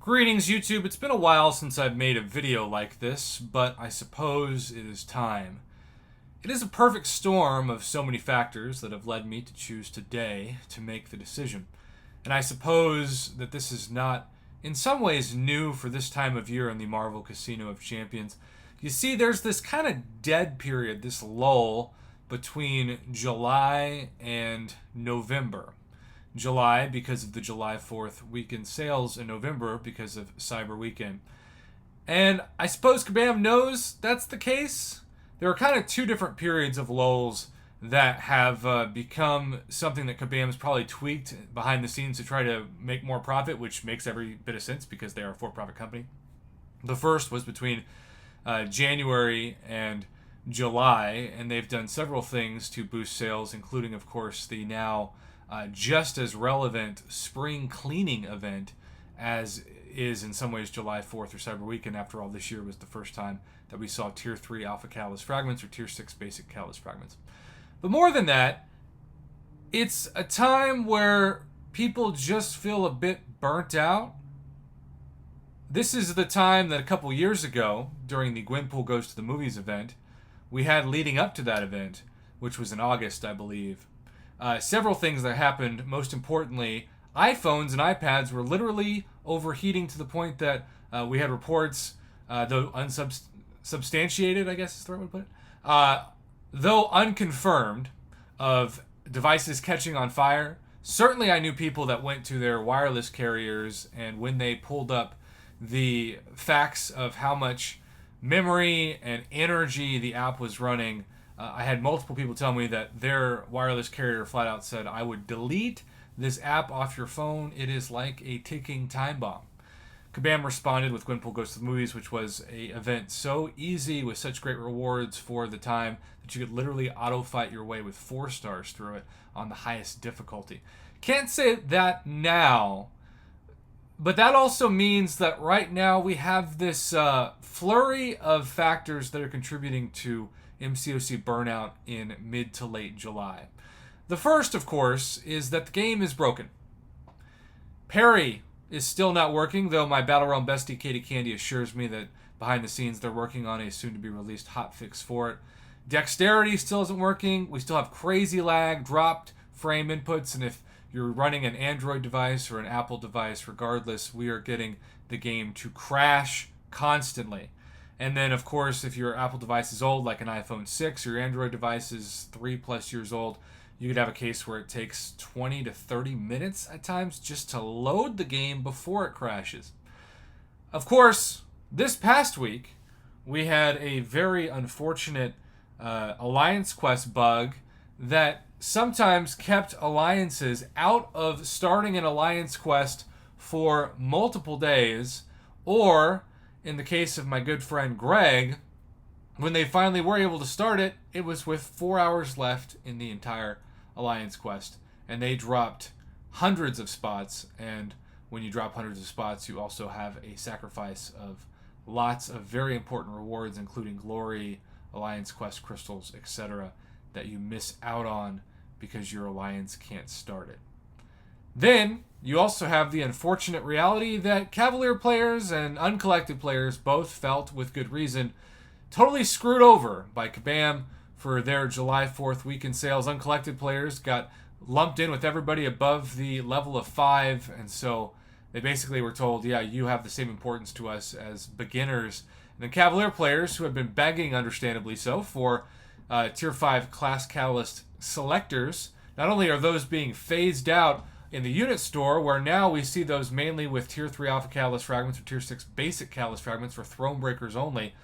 Greetings, YouTube. It's been a while since I've made a video like this, but I suppose it is time. It is a perfect storm of so many factors that have led me to choose today to make the decision. And I suppose that this is not, in some ways, new for this time of year in the Marvel Casino of Champions. You see, there's this kind of dead period, this lull between July and November. July because of the July 4th weekend sales, and November because of Cyber Weekend. And I suppose Kabam knows that's the case. There are kind of two different periods of lulls that have become something that Kabam's probably tweaked behind the scenes to try to make more profit, which makes every bit of sense because they are a for-profit company. The first was between January and July, and they've done several things to boost sales, including, of course, the now just as relevant spring cleaning event as is in some ways July 4th or Cyber Weekend. After all, this year was the first time that we saw Tier 3 Alpha Catalyst Fragments or Tier 6 Basic Catalyst Fragments. But more than that, it's a time where people just feel a bit burnt out. This is the time that a couple years ago, during the Gwenpool Goes to the Movies event, we had leading up to that event, which was in August, I believe. Several things that happened. Most importantly, iPhones and iPads were literally overheating to the point that we had reports, though unsubstantiated, I guess is the right way to put it, though unconfirmed, of devices catching on fire. Certainly I knew people that went to their wireless carriers, and when they pulled up the facts of how much memory and energy the app was running, I had multiple people tell me that their wireless carrier flat out said, "I would delete this app off your phone. It is like a ticking time bomb." Kabam responded with Gwenpool Goes to the Movies, which was an event so easy with such great rewards for the time that you could literally auto-fight your way with 4 stars through it on the highest difficulty. Can't say that now, but that also means that right now we have this flurry of factors that are contributing to MCOC Burnout in mid to late July. The first, of course, is that the game is broken. Parry is still not working, though my Battle Realm bestie Katie Candy assures me that behind the scenes they're working on a soon-to-be-released hotfix for it. Dexterity still isn't working. We still have crazy lag, dropped frame inputs, and if you're running an Android device or an Apple device, regardless, we are getting the game to crash constantly. And then, of course, if your Apple device is old, like an iPhone 6, or your Android device is 3+ years old, you could have a case where it takes 20 to 30 minutes at times just to load the game before it crashes. Of course, this past week, we had a very unfortunate Alliance Quest bug that sometimes kept alliances out of starting an Alliance Quest for multiple days, or in the case of my good friend Greg, when they finally were able to start it, it was with 4 hours left in the entire Alliance Quest. And they dropped hundreds of spots, and when you drop hundreds of spots, you also have a sacrifice of lots of very important rewards, including glory, Alliance Quest crystals, etc., that you miss out on because your Alliance can't start it. Then, you also have the unfortunate reality that Cavalier players and uncollected players both felt, with good reason, totally screwed over by Kabam for their July 4th weekend sales. Uncollected players got lumped in with everybody above the level of 5, and so they basically were told, yeah, you have the same importance to us as beginners. And the Cavalier players, who had been begging, understandably so, for Tier 5 Class Catalyst selectors, not only are those being phased out in the unit store, where now we see those mainly with Tier 3 Alpha Catalyst Fragments or Tier 6 Basic Catalyst Fragments for Throne Breakers only,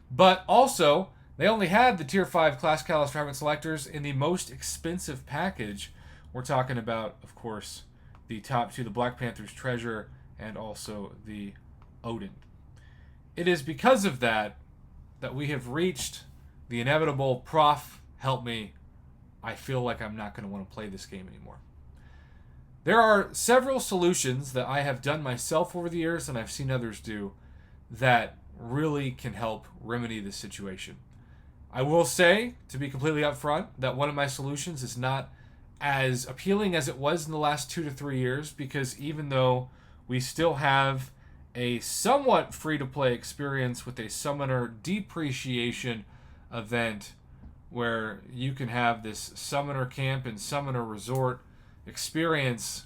but also they only had the Tier 5 Class Catalyst Fragment selectors in the most expensive package. We're talking about, of course, the top 2, the Black Panther's Treasure and also the Odin. It is because of that that we have reached the inevitable, Prof, help me, I feel like I'm not going to want to play this game anymore. There are several solutions that I have done myself over the years, and I've seen others do, that really can help remedy this situation. I will say, to be completely upfront, that one of my solutions is not as appealing as it was in the last 2 to 3 years, because even though we still have a somewhat free-to-play experience with a summoner depreciation event where you can have this summoner camp and summoner resort experience.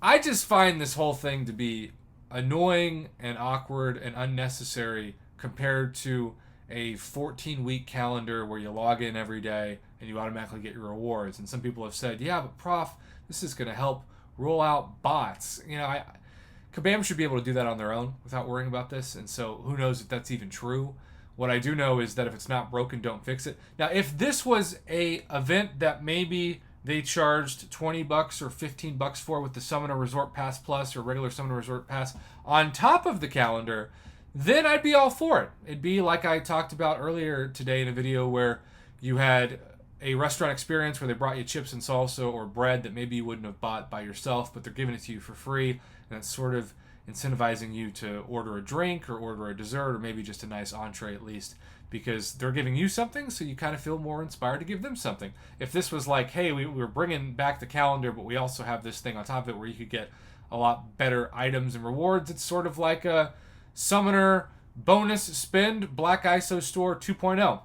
I just find this whole thing to be annoying and awkward and unnecessary compared to a 14-week calendar where you log in every day and you automatically get your rewards. And some people have said, yeah, but Prof, this is going to help roll out bots. Kabam should be able to do that on their own without worrying about this. And so who knows if that's even true. What I do know is that if it's not broken, don't fix it. Now, if this was a event that maybe they charged $20 or $15 for with the Summoner Resort Pass Plus or regular Summoner Resort Pass on top of the calendar, then I'd be all for it. It'd be like I talked about earlier today in a video where you had a restaurant experience where they brought you chips and salsa or bread that maybe you wouldn't have bought by yourself, but they're giving it to you for free, and it's sort of incentivizing you to order a drink or order a dessert or maybe just a nice entree at least, because they're giving you something, so you kind of feel more inspired to give them something. If this was like, hey, we're bringing back the calendar, but we also have this thing on top of it where you could get a lot better items and rewards, it's sort of like a Summoner bonus spend Black ISO Store 2.0.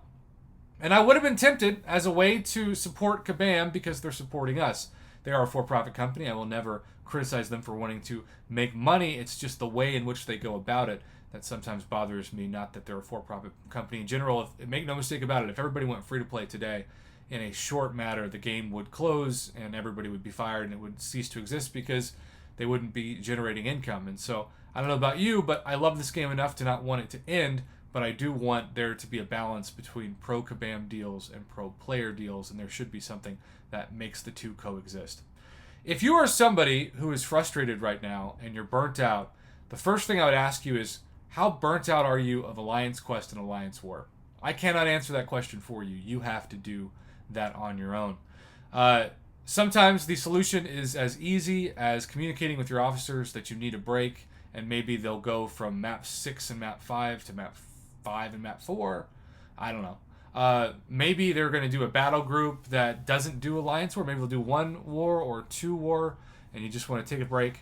And I would have been tempted as a way to support Kabam because they're supporting us. They are a for-profit company. I will never criticize them for wanting to make money. It's just the way in which they go about it that sometimes bothers me, not that they're a for-profit company in general. Make no mistake about it, if everybody went free-to-play today, in a short matter, the game would close and everybody would be fired and it would cease to exist because they wouldn't be generating income. And so, I don't know about you, but I love this game enough to not want it to end, but I do want there to be a balance between pro-Kabam deals and pro-player deals, and there should be something that makes the two coexist. If you are somebody who is frustrated right now and you're burnt out, the first thing I would ask you is, how burnt out are you of Alliance Quest and Alliance War? I cannot answer that question for you. You have to do that on your own. Sometimes the solution is as easy as communicating with your officers that you need a break, and maybe they'll go from map 6 and map 5 to map 5 and map 4. I don't know. Maybe they're going to do a battle group that doesn't do Alliance War. Maybe they'll do 1 war or 2 war, and you just want to take a break.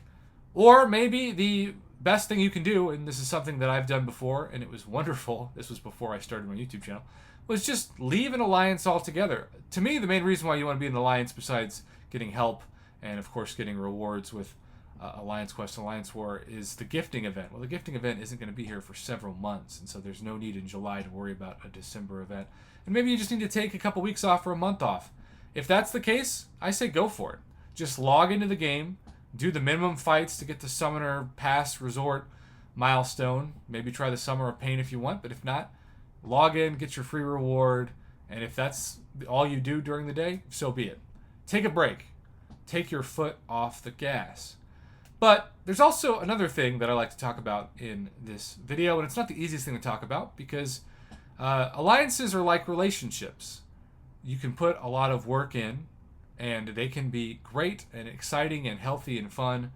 Or maybe the best thing you can do, and this is something that I've done before, and it was wonderful, this was before I started my YouTube channel, was just leave an alliance altogether. To me, the main reason why you want to be in an alliance, besides getting help and, of course, getting rewards with Alliance Quest and Alliance War, is the gifting event. Well, the gifting event isn't going to be here for several months, and so there's no need in July to worry about a December event. And maybe you just need to take a couple weeks off or a month off. If that's the case, I say go for it. Just log into the game, do the minimum fights to get the Summoner Pass Resort milestone. Maybe try the Summer of Pain if you want, but if not, log in, get your free reward, and if that's all you do during the day, so be it. Take a break. Take your foot off the gas. But there's also another thing that I like to talk about in this video, and it's not the easiest thing to talk about because alliances are like relationships. You can put a lot of work in, and they can be great and exciting and healthy and fun,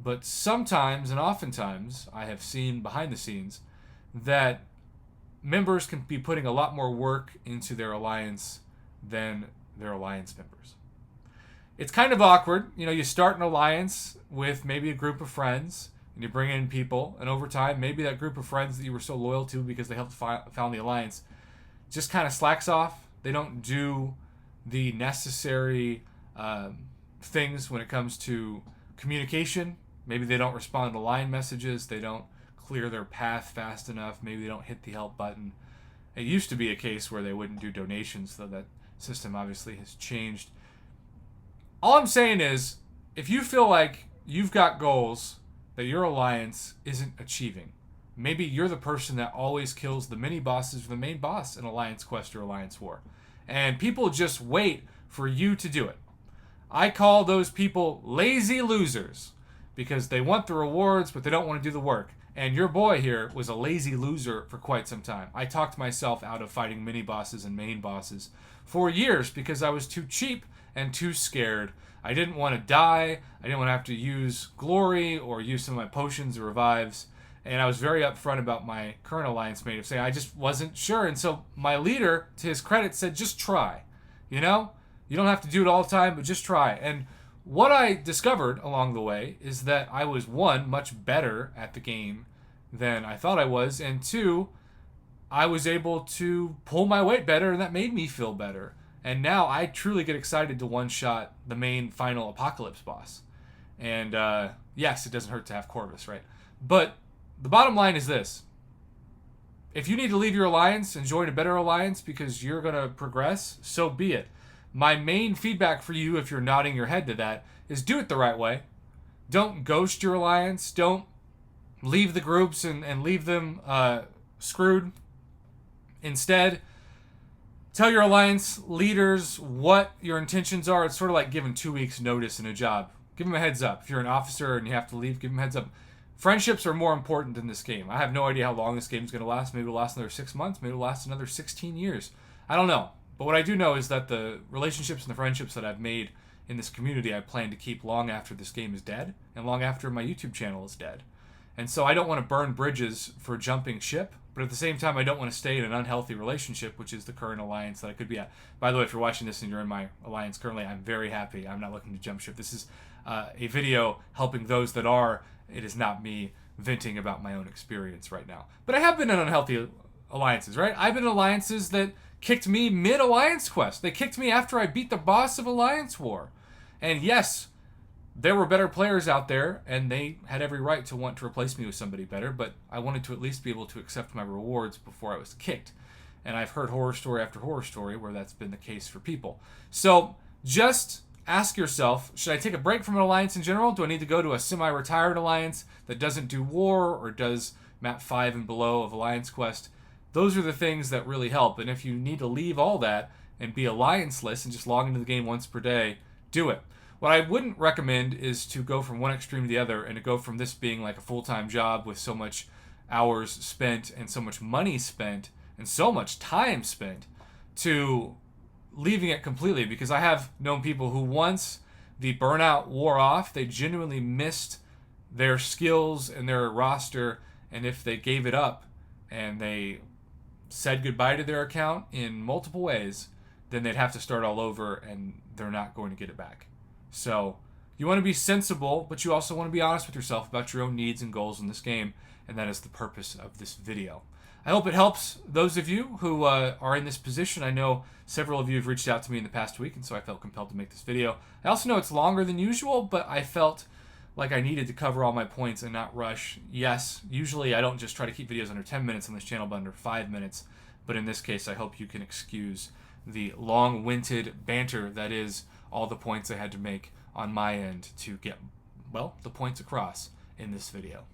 but sometimes and oftentimes I have seen behind the scenes that members can be putting a lot more work into their alliance than their alliance members. It's kind of awkward. You start an alliance with maybe a group of friends, and you bring in people, and over time, maybe that group of friends that you were so loyal to because they helped found the alliance just kind of slacks off. They don't do the necessary things when it comes to communication. Maybe they don't respond to line messages. They don't clear their path fast enough. Maybe they don't hit the help button. It used to be a case where they wouldn't do donations, though that system obviously has changed. All I'm saying is, if you feel like you've got goals that your alliance isn't achieving, maybe you're the person that always kills the mini bosses for the main boss in Alliance Quest or Alliance War, and people just wait for you to do it. I call those people lazy losers because they want the rewards, but they don't want to do the work. And your boy here was a lazy loser for quite some time. I talked myself out of fighting mini bosses and main bosses for years because I was too cheap and too scared. I didn't want to die. I didn't want to have to use glory or use some of my potions or revives. And I was very upfront about my current alliance mate of saying I just wasn't sure. And so my leader, to his credit, said, just try. You don't have to do it all the time, but just try. And what I discovered along the way is that I was, one, much better at the game than I thought I was, and two, I was able to pull my weight better, and that made me feel better. And now I truly get excited to one-shot the main final Apocalypse boss. And yes, it doesn't hurt to have Corvus, right? But the bottom line is this. If you need to leave your alliance and join a better alliance because you're going to progress, so be it. My main feedback for you, if you're nodding your head to that, is do it the right way. Don't ghost your alliance. Don't leave the groups and leave them screwed. Instead, tell your alliance leaders what your intentions are. It's sort of like giving 2 weeks notice in a job. Give them a heads up. If you're an officer and you have to leave, give them a heads up. Friendships are more important than this game. I have no idea how long this game is going to last. Maybe it'll last another 6 months. Maybe it'll last another 16 years. I don't know. But what I do know is that the relationships and the friendships that I've made in this community I plan to keep long after this game is dead and long after my YouTube channel is dead. And so I don't want to burn bridges for jumping ship, but at the same time I don't want to stay in an unhealthy relationship, which is the current alliance that I could be at. By the way, if you're watching this and you're in my alliance currently, I'm very happy. I'm not looking to jump ship. This is a video helping those that are. It is not me venting about my own experience right now. But I have been in unhealthy alliances, right? I've been in alliances that kicked me mid-alliance quest. They kicked me after I beat the boss of Alliance War. And yes, there were better players out there, and they had every right to want to replace me with somebody better, but I wanted to at least be able to accept my rewards before I was kicked. And I've heard horror story after horror story where that's been the case for people. So just ask yourself, should I take a break from an alliance in general? Do I need to go to a semi-retired alliance that doesn't do war or does map 5 and below of Alliance Quest? Those are the things that really help. And if you need to leave all that and be allianceless and just log into the game once per day, do it. What I wouldn't recommend is to go from one extreme to the other and to go from this being like a full-time job with so much hours spent and so much money spent and so much time spent to leaving it completely, because I have known people who once the burnout wore off, they genuinely missed their skills and their roster, and if they gave it up and they said goodbye to their account in multiple ways, then they'd have to start all over and they're not going to get it back. So you want to be sensible, but you also want to be honest with yourself about your own needs and goals in this game, and that is the purpose of this video. I hope it helps those of you who are in this position. I know several of you have reached out to me in the past week, and so I felt compelled to make this video. I also know it's longer than usual, but I felt like I needed to cover all my points and not rush. Yes, usually I don't just try to keep videos under 10 minutes on this channel, but under 5 minutes. But in this case, I hope you can excuse the long-winded banter that is all the points I had to make on my end to get, well, the points across in this video.